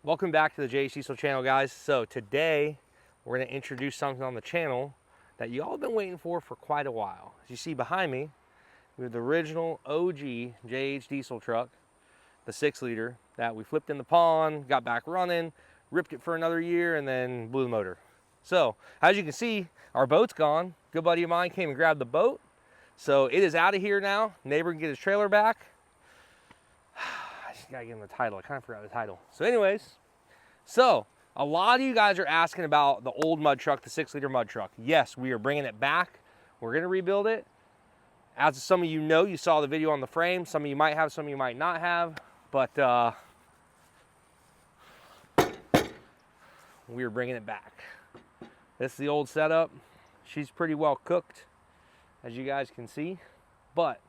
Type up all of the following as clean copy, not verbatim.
Welcome back to the JH Diesel channel, guys. So today we're going to introduce something on the channel that you all have been waiting for quite a while. As you see behind me, we have the original OG JH Diesel truck, the 6-liter that we flipped in the pond, got back running, ripped it for another year, and then blew the motor. So as you can see, our boat's gone. Good buddy of mine came and grabbed the boat. So it is out of here now. Neighbor can get his trailer back. I just gotta give him the title. I kind of forgot the title. So anyways, a lot of you guys are asking about the old mud truck, the 6-liter mud truck. Yes, we are bringing it back. We're gonna rebuild it. As some of you know, you saw the video on the frame. Some of you might have, some of you might not have. But we are bringing it back. This is the old setup. She's pretty well cooked, as you guys can see. But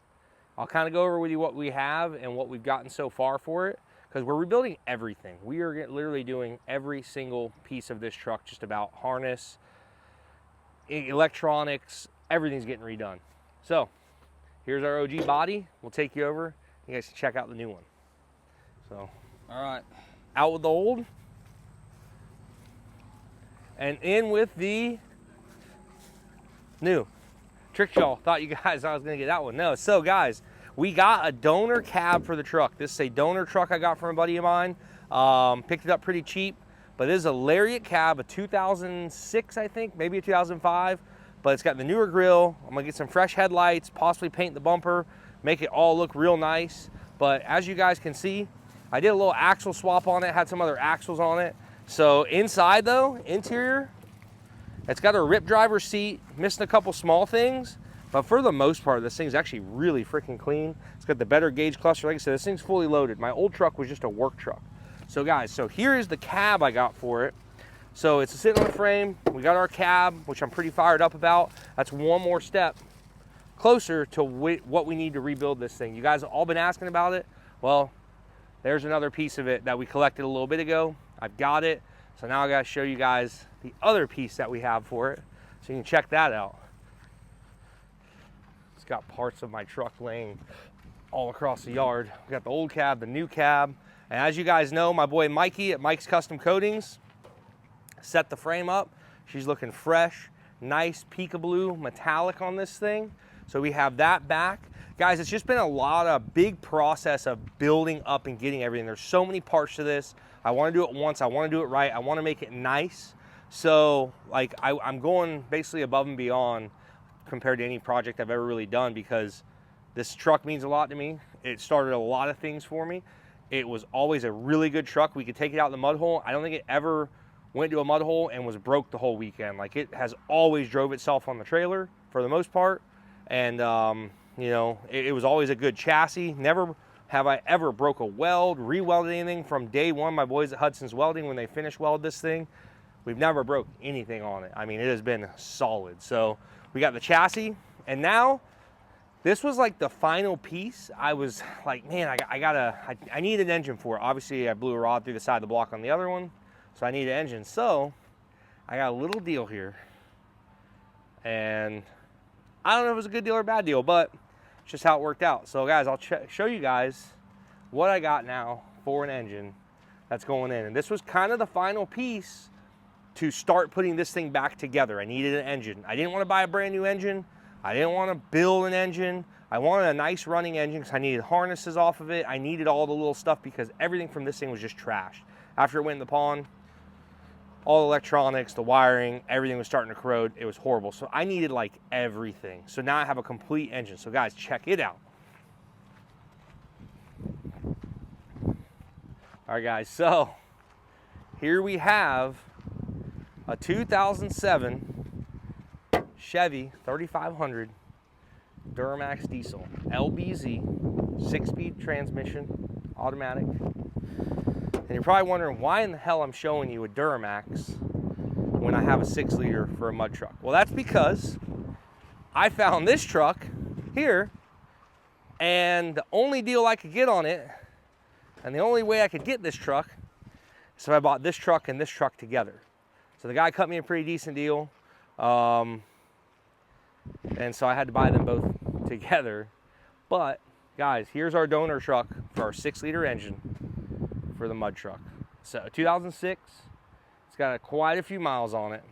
I'll kind of go over with you what we have and what we've gotten so far for it, because we're rebuilding everything. We are literally doing every single piece of this truck, just about harness, electronics, everything's getting redone. So here's our OG body. We'll take you over. You guys can check out the new one. So, all right, out with the old and in with the new. Tricked y'all, thought you guys I was gonna get that one. No. So guys, we got a donor cab for the truck. This is a donor truck I got from a buddy of mine. Picked it up pretty cheap, but this is a Lariat cab, a 2006, I think, maybe a 2005, but it's got the newer grill. I'm gonna get some fresh headlights, possibly paint the bumper, make it all look real nice. But as you guys can see, I did a little axle swap on it, had some other axles on it. So inside though, interior, it's got a rip driver seat, missing a couple small things, but for the most part, this thing's actually really freaking clean. It's got the better gauge cluster. Like I said, this thing's fully loaded. My old truck was just a work truck. So guys, so here is the cab I got for it. So it's sitting on the frame. We got our cab, which I'm pretty fired up about. That's one more step closer to what we need to rebuild this thing. You guys have all been asking about it. Well, there's another piece of it that we collected a little bit ago. I've got it. So now I gotta show you guys the other piece that we have for it, so you can check that out. It's got parts of my truck laying all across the yard. We got the old cab, the new cab, and as you guys know, my boy Mikey at Mike's Custom Coatings set the frame up. She's looking fresh, nice peekaboo metallic on this thing. So we have that back. Guys, it's just been a big process of building up and getting everything. There's so many parts to this. I want to do it once. I want to do it right. I want to make it nice. So like I'm going basically above and beyond compared to any project I've ever really done, because this truck means a lot to me. It started a lot of things for me. It was always a really good truck. We could take it out in the mud hole. I don't think it ever went to a mud hole and was broke the whole weekend. Like, it has always drove itself on the trailer for the most part. And you know, it was always a good chassis. Never have I ever broke a weld, re-welded anything from day one. My boys at Hudson's Welding, when they finish weld this thing, we've never broke anything on it. I mean, it has been solid. So we got the chassis, and now this was like the final piece. I was like, man, I need an engine for it. Obviously, I blew a rod through the side of the block on the other one, so I need an engine. So I got a little deal here, and I don't know if it was a good deal or a bad deal, but it's just how it worked out. So guys, I'll show you guys what I got now for an engine that's going in. And this was kind of the final piece to start putting this thing back together. I needed an engine. I didn't want to buy a brand new engine. I didn't want to build an engine. I wanted a nice running engine because I needed harnesses off of it. I needed all the little stuff because everything from this thing was just trashed. After it went in the pond, all the electronics, the wiring, everything was starting to corrode. It was horrible. So I needed like everything. So now I have a complete engine. So guys, check it out. All right, guys. So here we have a 2007 Chevy 3500 Duramax diesel, LBZ, 6-speed transmission, automatic. And you're probably wondering why in the hell I'm showing you a Duramax when I have a 6-liter for a mud truck. Well, that's because I found this truck here, and the only deal I could get on it, and the only way I could get this truck, is if I bought this truck and this truck together. So the guy cut me a pretty decent deal, and so I had to buy them both together. But guys, here's our donor truck for our 6-liter engine for the mud truck. So 2006, it's got quite a few miles on it.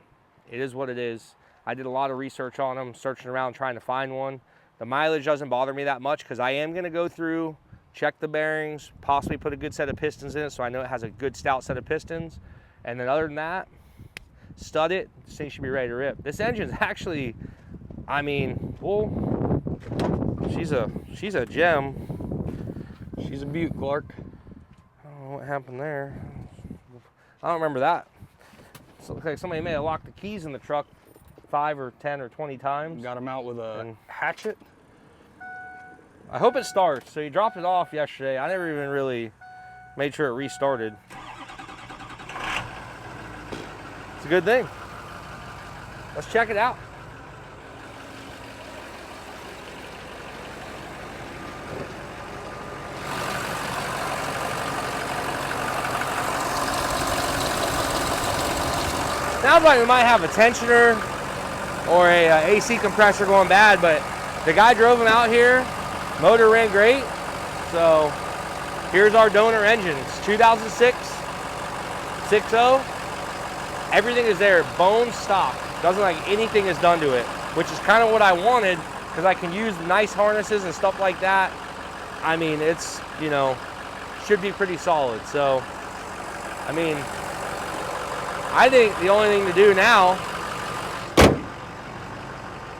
It is what it is. I did a lot of research on them, searching around trying to find one. The mileage doesn't bother me that much because I am going to go through, check the bearings, possibly put a good set of pistons in it so I know it has a good stout set of pistons. And then other than that, stud it, this thing should be ready to rip. This engine's actually, I mean, well, she's a gem. She's a beaut, Clark. I don't know what happened there. I don't remember that. So it looks like somebody may have locked the keys in the truck 5 or 10 or 20 times. Got him out with a hatchet. I hope it starts. So you dropped it off yesterday. I never even really made sure it restarted. It's a good thing. Let's check it out. Sounds like we might have a tensioner or a AC compressor going bad, but the guy drove him out here. Motor ran great. So here's our donor engine. It's 2006, 6.0. Everything is there, bone stock. Doesn't like anything is done to it, which is kind of what I wanted because I can use nice harnesses and stuff like that. I mean, it's, you know, should be pretty solid. So, I mean, I think the only thing to do now,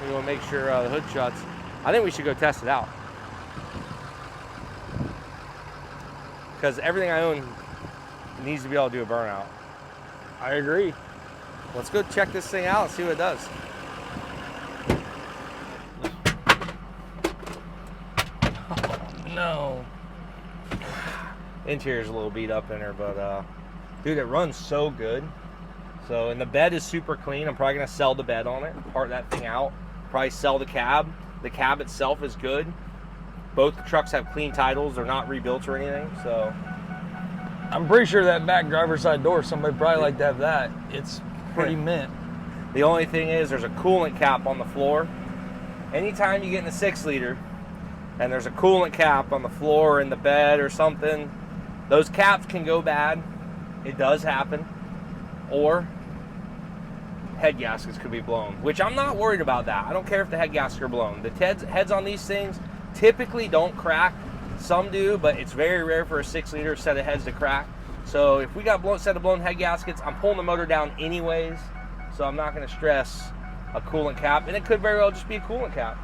we want to make sure the hood shuts. I think we should go test it out. Because everything I own needs to be able to do a burnout. I agree. Let's go check this thing out and see what it does. Oh, no. Interior's a little beat up in her, but dude, it runs so good. So, and the bed is super clean. I'm probably gonna sell the bed on it, part that thing out, probably sell the cab. The cab itself is good. Both the trucks have clean titles. They're not rebuilt or anything, so. I'm pretty sure that back driver's side door, somebody probably like to have that. It's pretty mint. The only thing is there's a coolant cap on the floor. Anytime you get in a 6-liter and there's a coolant cap on the floor or in the bed or something, those caps can go bad. It does happen. Or head gaskets could be blown, which I'm not worried about that. I don't care if the head gaskets are blown. The heads on these things typically don't crack. Some do, but it's very rare for a 6-liter set of heads to crack. So if we got a set of blown head gaskets, I'm pulling the motor down anyways, so I'm not going to stress a coolant cap, and it could very well just be a coolant cap.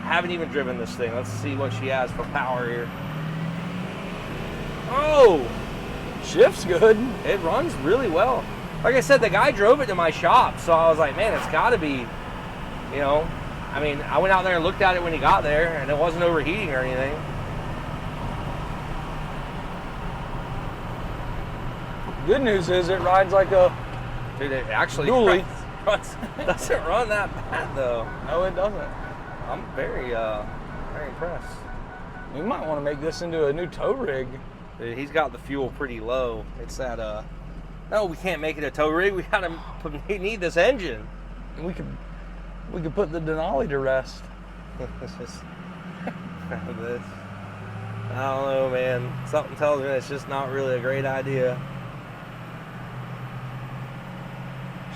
Haven't even driven this thing. Let's see what she has for power here. Oh! Shift's good. It runs really well. Like I said, the guy drove it to my shop, so I was like, man, it's got to be, you know, I mean, I went out there and looked at it when he got there, and it wasn't overheating or anything. Good news is it rides like a Dude, it actually dually. doesn't run that bad, though. No, it doesn't. I'm very impressed. We might want to make this into a new tow rig. Dude, he's got the fuel pretty low. It's that, no, we can't make it a tow rig. We need this engine. We could put the Denali to rest. It's just, this. I don't know, man. Something tells me it's just not really a great idea.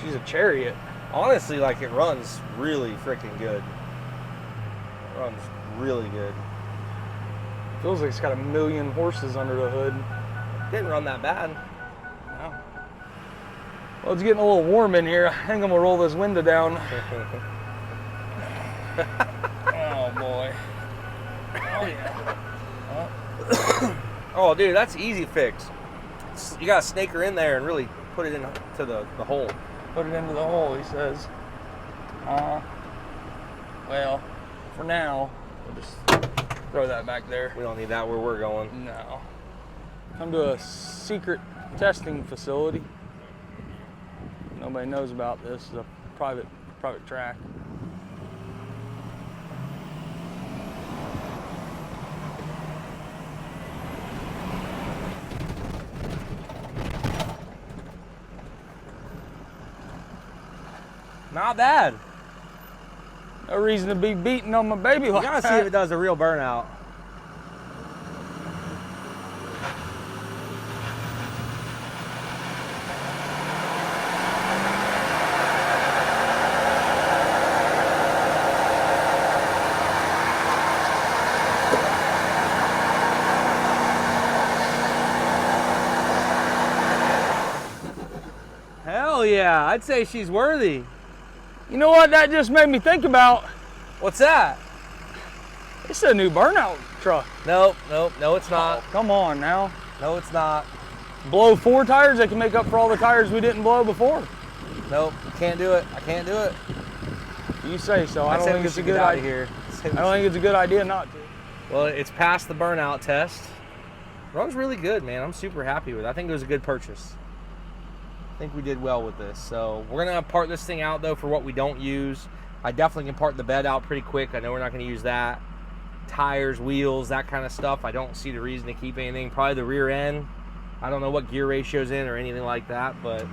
She's a chariot. Honestly, like, it runs really freaking good. It runs really good. Feels like it's got 1,000,000 horses under the hood. Didn't run that bad. No. Well, it's getting a little warm in here. I think I'm gonna roll this window down. Oh boy. Oh yeah. Oh, dude, that's easy fix. You gotta snake her in there and really put it into the hole. Put it into the hole, he says. Well, for now, we'll just throw that back there. We don't need that where we're going. No. Come to a secret testing facility. Nobody knows about this. It's a private track. Not bad. No reason to be beating on my baby like You gotta that. see if it does a real burnout. yeah, I'd say she's worthy. You know what that just made me think about? What's that? It's a new burnout truck. Nope, nope, no it's not. Oh, come on now. No it's not. Blow 4 tires, they can make up for all the tires we didn't blow before. Nope, can't do it. I can't do it. You say so. I don't think it's a good idea. I don't think it's a good idea not to. Well, it's passed the burnout test. Runs really good, man. I'm super happy with it. I think it was a good purchase. I think we did well with this. So we're gonna part this thing out though for what we don't use. I definitely can part the bed out pretty quick. I know we're not gonna use that. Tires, wheels, that kind of stuff. I don't see the reason to keep anything. Probably the rear end. I don't know what gear ratio's in or anything like that, but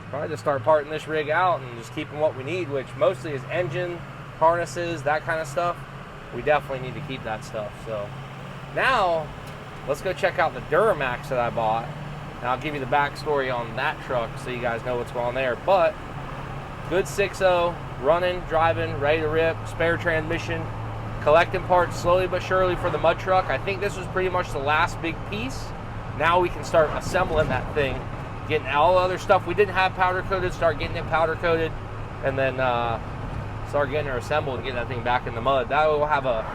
probably just start parting this rig out and just keeping what we need, which mostly is engine, harnesses, that kind of stuff. We definitely need to keep that stuff. So now let's go check out the Duramax that I bought. And I'll give you the backstory on that truck so you guys know what's going on there. But good 6.0, running, driving, ready to rip, spare transmission, collecting parts slowly but surely for the mud truck. I think this was pretty much the last big piece. Now we can start assembling that thing, getting all the other stuff we didn't have powder coated, start getting it powder coated, and then start getting her assembled and getting that thing back in the mud. That will have a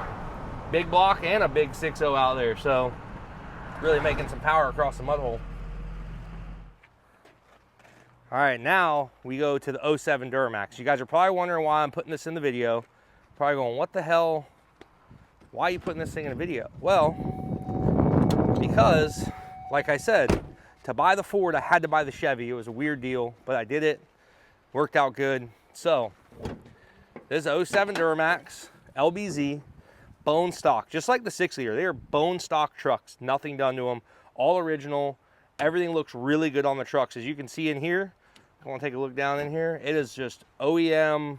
big block and a big 6.0 out there. So really making some power across the mud hole. All right, now we go to the 07 Duramax. You guys are probably wondering why I'm putting this in the video. Probably going, what the hell? Why are you putting this thing in a video? Well, because, like I said, to buy the Ford, I had to buy the Chevy. It was a weird deal, but I did it. Worked out good. So, this is 07 Duramax, LBZ, bone stock. Just like the 6-liter, they are bone stock trucks. Nothing done to them. All original. Everything looks really good on the trucks. As you can see in here, I want to take a look down in here. It is just OEM,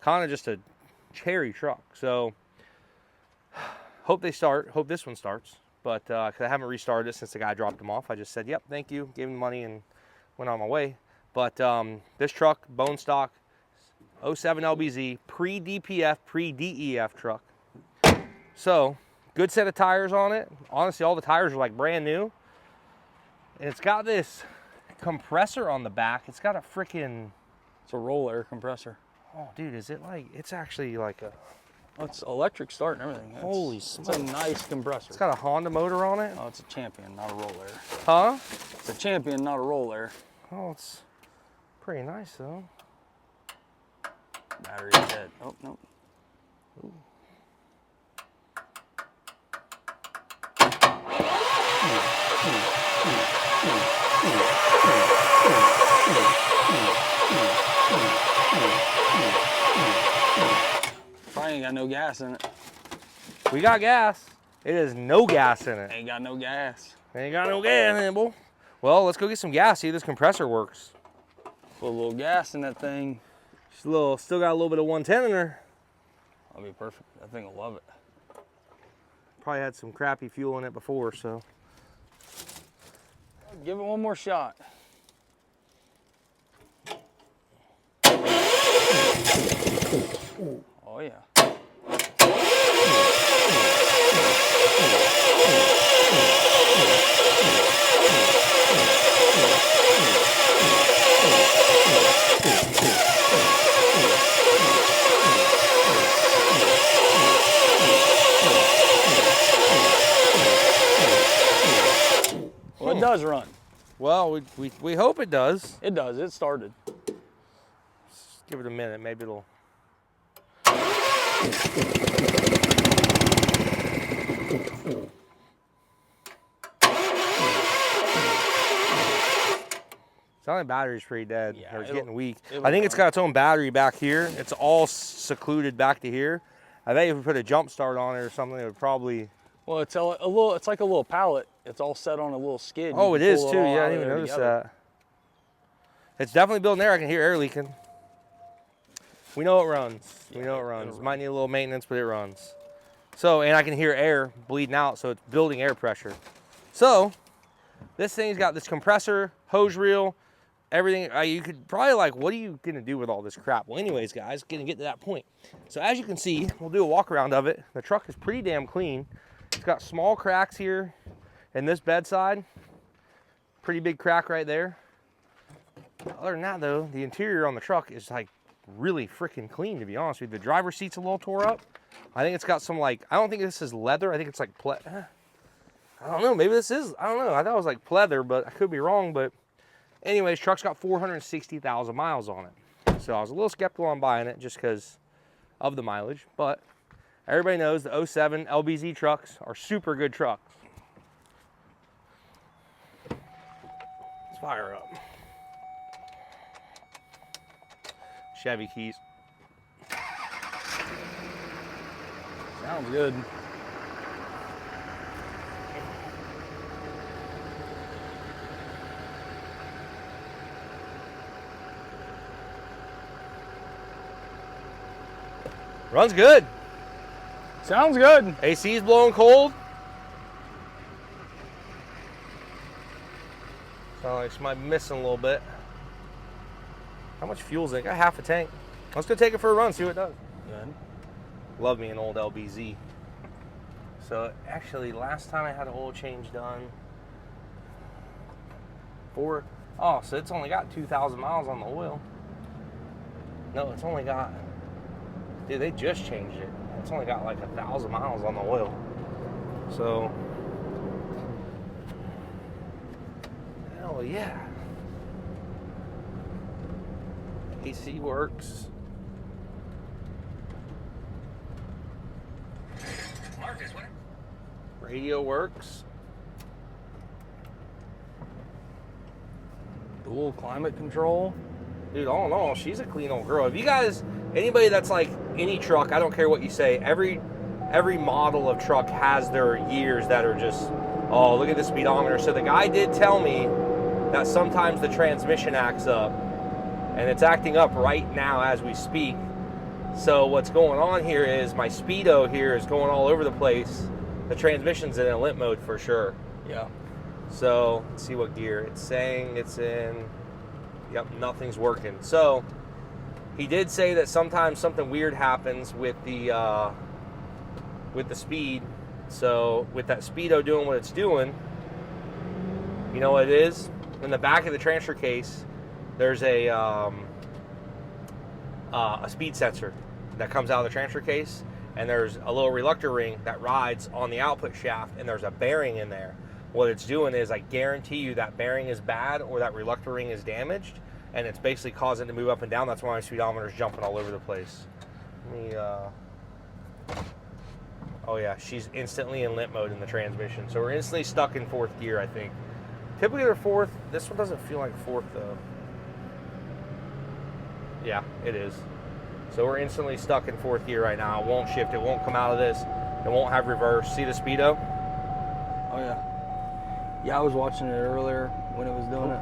kind of just a cherry truck. So, hope they start. Hope this one starts. But because I haven't restarted it since the guy dropped them off. I just said, yep, thank you. Gave him the money and went on my way. But this truck, bone stock, 07 LBZ, pre-DPF, pre-DEF truck. So, good set of tires on it. Honestly, all the tires are like brand new. And it's got this compressor on the back. It's got a freaking... It's a roll air compressor. Oh, dude, is it like... It's actually like a... Oh, it's electric start and everything. Holy smokes. It's a nice compressor. It's got a Honda motor on it. Oh, it's a Champion, not a roll air. Huh? It's a Champion, not a roll air. Oh, it's pretty nice, though. Battery's dead. Oh, no. Ooh. Probably ain't got no gas in it. We got gas. It is no gas in it. Ain't got no gas. Ain't got no gas in it, boy. Well, let's go get some gas, see if this compressor works. Put a little gas in that thing. She's a little, still got a little bit of 110 in her. That'll be perfect. That thing will love it. Probably had some crappy fuel in it before, so. Give it one more shot. Oh yeah. Well, it does run. Well, we hope it does. It does. It started. Just give it a minute. Maybe it'll. Sounding battery's pretty dead. Yeah, It's getting weak. it'll I think it's got its own battery back here. It's all secluded back to here. I bet if we put a jump start on it or something, it would probably. Well, it's a little. It's like a little pallet. It's all set on a little skid. Oh, You it can is pull too. all Yeah, I out didn't of even there notice together. that. It's definitely building air. I can hear air leaking. We know it runs. We know it runs. Might need a little maintenance, but it runs. So, and I can hear air bleeding out, so it's building air pressure. So, this thing's got this compressor, hose reel, everything. You could probably like, what are you gonna do with all this crap? Well, anyways, guys, gonna get to that point. So as you can see, we'll do a walk around of it. The truck is pretty damn clean. It's got small cracks here in this bedside. Pretty big crack right there. Other than that though, the interior on the truck is like really freaking clean, to be honest with you. The driver's seat's a little tore up. I think it's got some like, I don't think this is leather. I think it's like, I don't know, maybe this is, I don't know. I thought it was like pleather, but I could be wrong. But anyways, truck's got 460,000 miles on it. So I was a little skeptical on buying it just because of the mileage. But everybody knows the 07 LBZ trucks are super good trucks. Let's fire up. Chevy keys. Sounds good. Runs good. Sounds good. AC's blowing cold. Sounds like she might be missing a little bit. How much fuel's in it? Got half a tank. Let's go take it for a run, see what it does. Good. Love me an old LBZ. So actually, last time I had an oil change done, so it's only got 2,000 miles on the oil. No, it's only got, dude, they just changed it. It's only got like 1,000 miles on the oil. So, hell yeah. AC works. Radio works. Dual climate control. Dude, all in all, she's a clean old girl. If you guys, anybody that's like any truck, I don't care what you say, every model of truck has their years that are just, oh, look at the speedometer. So the guy did tell me that sometimes the transmission acts up, and it's acting up right now as we speak. So what's going on here is my speedo here is going all over the place. The transmission's in a limp mode for sure. Yeah. So let's see what gear. It's saying it's in, yep, nothing's working. So he did say that sometimes something weird happens with the speed. So with that speedo doing what it's doing, you know what it is? In the back of the transfer case, there's a speed sensor that comes out of the transfer case, and there's a little reluctor ring that rides on the output shaft, and there's a bearing in there. What it's doing is, I guarantee you that bearing is bad or that reluctor ring is damaged, and it's basically causing it to move up and down. That's why my speedometer is jumping all over the place. Let me, oh yeah, she's instantly in limp mode in the transmission. So we're instantly stuck in fourth gear, I think. Typically they're fourth. This one doesn't feel like fourth though. Yeah, it is. So we're instantly stuck in fourth gear right now. It won't shift. It won't come out of this. It won't have reverse. See the speedo? Oh yeah. Yeah, I was watching it earlier when it was doing it.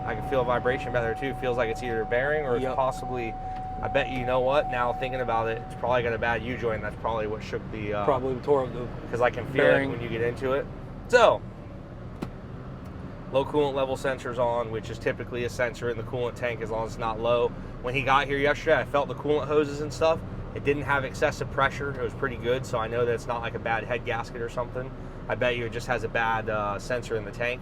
I can feel a vibration back there too. Feels like it's either bearing or it's possibly, I bet you know what, now thinking about it, it's probably got a bad U-joint. That's probably what shook the... probably tore up the because I can feel bearing it when you get into it. So, low coolant level sensors on, which is typically a sensor in the coolant tank as long as it's not low. When he got here yesterday, I felt the coolant hoses and stuff. It didn't have excessive pressure. It was pretty good, so I know that it's not like a bad head gasket or something. I bet you it just has a bad sensor in the tank.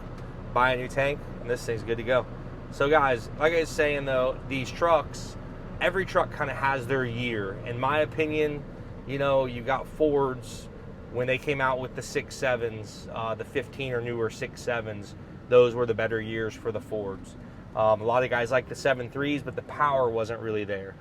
Buy a new tank, and this thing's good to go. So guys, like I was saying though, these trucks, every truck kind of has their year. In my opinion, you know, you got Fords, when they came out with the 6.7s, the 15 or newer 6.7s, those were the better years for the Fords. A lot of guys like the 7.3s, but the power wasn't really there.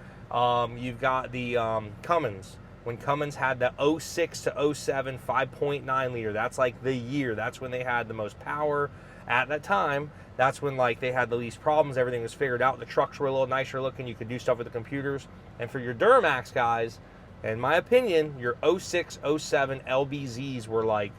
You've got the Cummins. When Cummins had the 06 to 07 5.9 liter, that's like the year. That's when they had the most power at that time. That's when like they had the least problems. Everything was figured out. The trucks were a little nicer looking. You could do stuff with the computers. And for your Duramax guys, in my opinion, your 06, 07 LBZs were like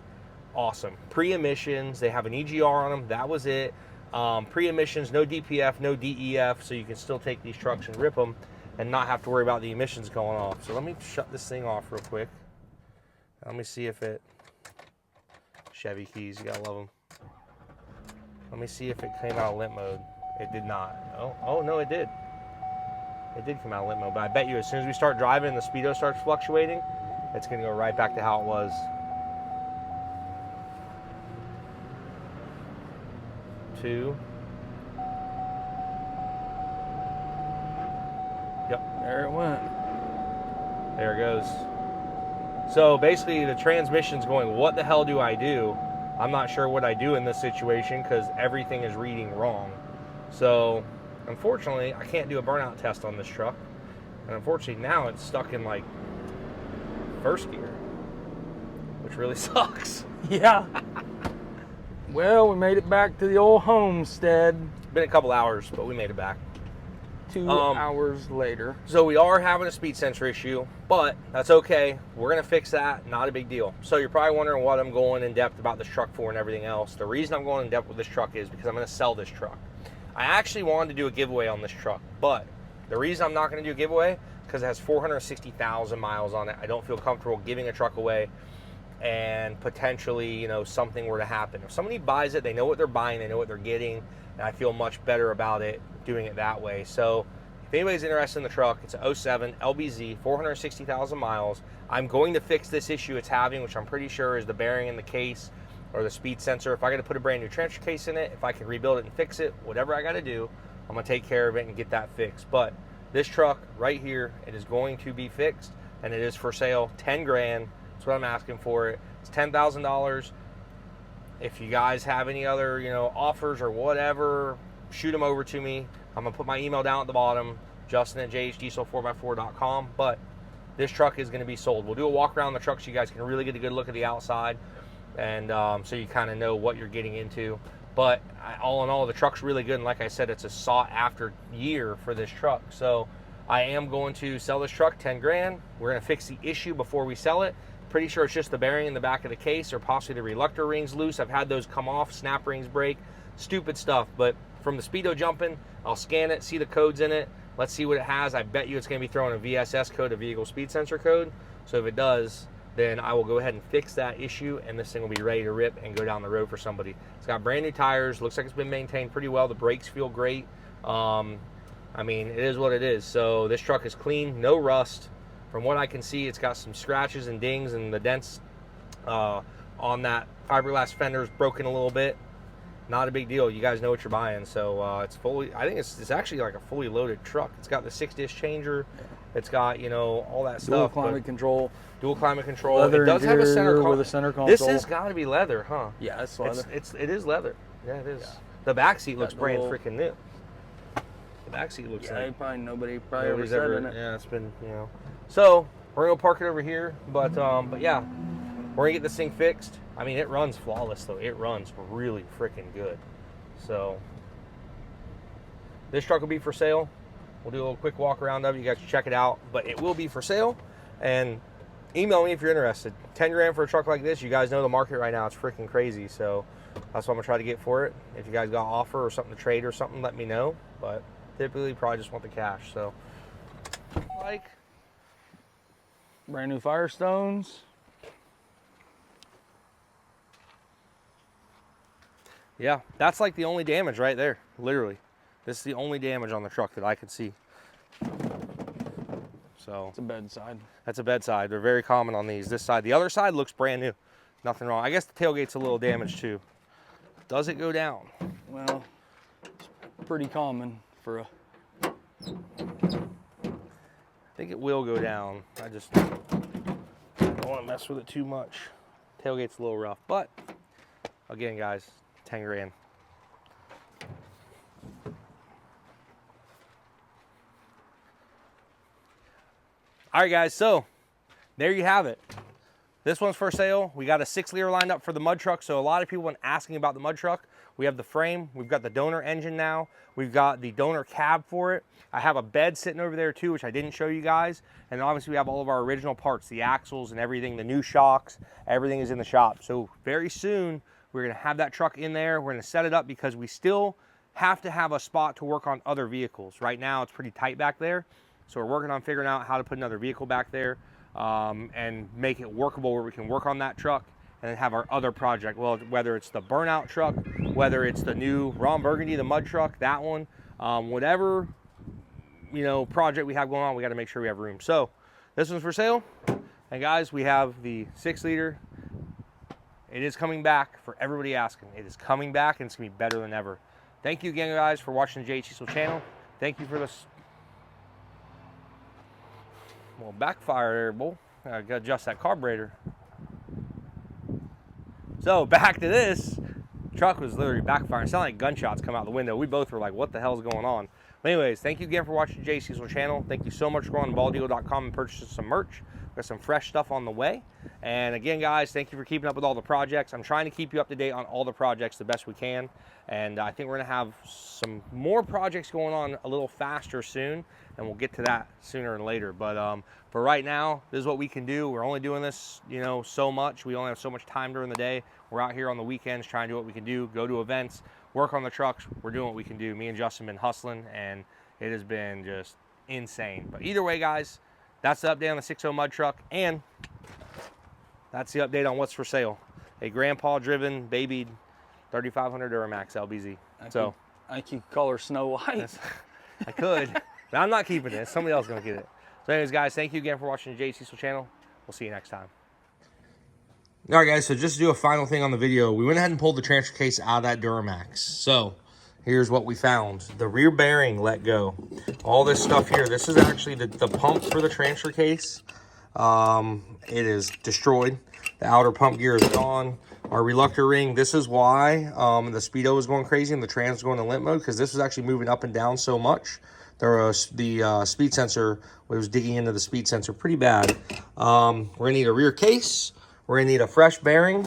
awesome. Pre-emissions, they have an EGR on them. That was it. Pre-emissions, no DPF, no DEF, so you can still take these trucks and rip them and not have to worry about the emissions going off. So let me shut this thing off real quick. Let me see if it... Chevy keys, you gotta love them. Let me see if it came out of limp mode. It did not. Oh no, it did. It did come out of limp mode, but I bet you as soon as we start driving and the speedo starts fluctuating, it's gonna go right back to how it was. 2. Yep. There it went. There it goes. So basically the transmission's going, what the hell do I do? I'm not sure what I do in this situation because everything is reading wrong. So unfortunately, I can't do a burnout test on this truck. And unfortunately now it's stuck in like first gear, which really sucks. Yeah. Well, we made it back to the old homestead. It's been a couple hours, but we made it back. 2 hours later. So we are having a speed sensor issue, but that's okay. We're gonna fix that, not a big deal. So you're probably wondering what I'm going in depth about this truck for and everything else. The reason I'm going in depth with this truck is because I'm gonna sell this truck. I actually wanted to do a giveaway on this truck, but the reason I'm not gonna do a giveaway is because it has 460,000 miles on it. I don't feel comfortable giving a truck away and potentially, you know, something were to happen. If somebody buys it, they know what they're buying, they know what they're getting, and I feel much better about it doing it that way. So if anybody's interested in the truck, it's a 07 LBZ, 460,000 miles. I'm going to fix this issue it's having, which I'm pretty sure is the bearing in the case or the speed sensor. If I got to put a brand new transfer case in it, if I can rebuild it and fix it, whatever I got to do, I'm going to take care of it and get that fixed. But this truck right here, it is going to be fixed, and it is for sale. 10 grand. That's what I'm asking for it. It's $10,000. If you guys have any other, you know, offers or whatever, shoot them over to me. I'm gonna put my email down at the bottom, justin@jhdieselfour4x4.com. But this truck is gonna be sold. We'll do a walk around the truck so you guys can really get a good look at the outside, and so you kind of know what you're getting into. But all in all, the truck's really good, and like I said, it's a sought after year for this truck. So I am going to sell this truck, 10 grand. We're gonna fix the issue before we sell it. Pretty sure it's just the bearing in the back of the case or possibly the reluctor rings loose. I've had those come off, snap rings break, stupid stuff. But from the speedo jumping, I'll scan it, see the codes in it. Let's see what it has. I bet you it's going to be throwing a VSS code, a vehicle speed sensor code. So if it does, then I will go ahead and fix that issue, and this thing will be ready to rip and go down the road for somebody. It's got brand new tires. Looks like it's been maintained pretty well. The brakes feel great. I mean, it is what it is. So this truck is clean, no rust. From what I can see, it's got some scratches and dings, and the dents on that fiberglass fender is broken a little bit. Not a big deal. You guys know what you're buying. So it's fully, I think it's actually like a fully loaded truck. It's got the 6-disc changer. It's got, you know, all that Dual stuff. climate control. Dual climate control. Leather It does have a center interior console. with a center console. This has got to be leather, huh? Yeah, it's leather. It is leather. Yeah, it is. Yeah. The back seat looks Got the brand little- freaking new. The back seat looks Yeah, like nobody ever nobody's sat ever. in it. Yeah, it's been, you know. So we're gonna park it over here, but yeah, we're gonna get this thing fixed. I mean, it runs flawless though. It runs really freaking good. So this truck will be for sale. We'll do a little quick walk around of it. You guys can check it out, but it will be for sale. And email me if you're interested. 10 grand for a truck like this. You guys know the market right now. It's freaking crazy. So that's what I'm gonna try to get for it. If you guys got an offer or something to trade or something, let me know. But typically, probably just want the cash. So like. Brand new Firestones. Yeah, that's like the only damage right there, literally. This is the only damage on the truck that I could see. So It's a bedside. that's a bedside. They're very common on these. This side, the other side looks brand new. Nothing wrong. I guess the tailgate's a little damaged too. Does it go down? Well, it's pretty common for a. I think it will go down. I just don't want to mess with it too much. Tailgate's a little rough, but again, guys, 10 grand. All right, guys, so there you have it. This one's for sale. We got a 6-liter lined up for the mud truck. So a lot of people have been asking about the mud truck. We have the frame. We've got the donor engine now. We've got the donor cab for it. I have a bed sitting over there too, which I didn't show you guys. And obviously we have all of our original parts, the axles and everything, the new shocks, everything is in the shop. So very soon we're gonna have that truck in there. We're gonna set it up because we still have to have a spot to work on other vehicles. Right now it's pretty tight back there. So we're working on figuring out how to put another vehicle back there and make it workable where we can work on that truck and then have our other project. Well, whether it's the burnout truck, whether it's the new Ron Burgundy, the mud truck, that one, whatever, you know, project we have going on, we got to make sure we have room. So this one's for sale. And guys, we have the 6-liter. It is coming back for everybody asking. It is coming back and it's gonna be better than ever. Thank you again, guys, for watching the JH Diesel channel. Thank you for this. Well, backfire there, bull. I gotta adjust that carburetor. So back to this. Truck was literally backfiring. It sounded like gunshots come out the window. We both were like, what the hell's going on? But anyways, thank you again for watching Jay Cecil channel. Thank you so much for going to baldeagle.com and purchasing some merch. Got some fresh stuff on the way. And again, guys, thank you for keeping up with all the projects. I'm trying to keep you up to date on all the projects the best we can. And I think we're gonna have some more projects going on a little faster soon, and we'll get to that sooner than later. But for right now, this is what we can do. We're only doing this, you know, so much. We only have so much time during the day. We're out here on the weekends trying to do what we can do, go to events, work on the trucks. We're doing what we can do. Me and Justin have been hustling, and it has been just insane. But either way, guys, that's the update on the 6.0 mud truck, and that's the update on what's for sale. A grandpa-driven, babied 3500 Duramax LBZ. I could call her Snow White. I could, but I'm not keeping it. Somebody else is gonna get it. So anyways, guys, thank you again for watching the Jay Cecil channel. We'll see you next time. All right, guys, so just to do a final thing on the video, we went ahead and pulled the transfer case out of that Duramax. So here's what we found. The rear bearing let go. All this stuff here, this is actually the pump for the transfer case. It is destroyed. The outer pump gear is gone. Our reluctor ring, this is why the speedo was going crazy and the trans was going to limp mode, because this was actually moving up and down so much. The speed sensor was digging into the speed sensor pretty bad. We're gonna need a rear case. We're gonna need a fresh bearing.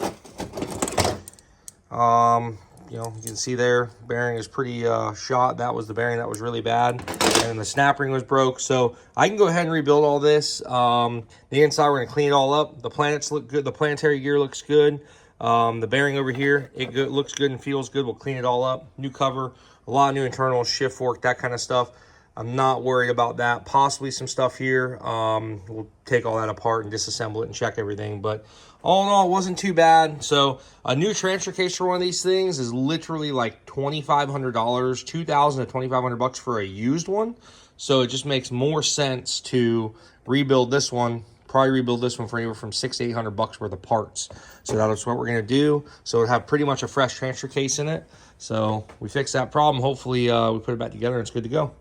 You know, you can see there, bearing is pretty shot. That was the bearing that was really bad. And the snap ring was broke. So I can go ahead and rebuild all this. The inside, we're gonna clean it all up. The planets look good. The planetary gear looks good. The bearing over here, looks good and feels good. We'll clean it all up. New cover, a lot of new internals, shift fork, that kind of stuff. I'm not worried about that. Possibly some stuff here. We'll take all that apart and disassemble it and check everything. But all in all, it wasn't too bad. So a new transfer case for one of these things is literally like $2,500, $2,000 to $2,500 for a used one. So it just makes more sense to rebuild this one. Probably rebuild this one for anywhere from $600 to $800 worth of parts. So that's what we're gonna do. So it'll have pretty much a fresh transfer case in it. So we fixed that problem. Hopefully we put it back together and it's good to go.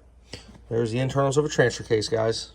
There's the internals of a transfer case, guys.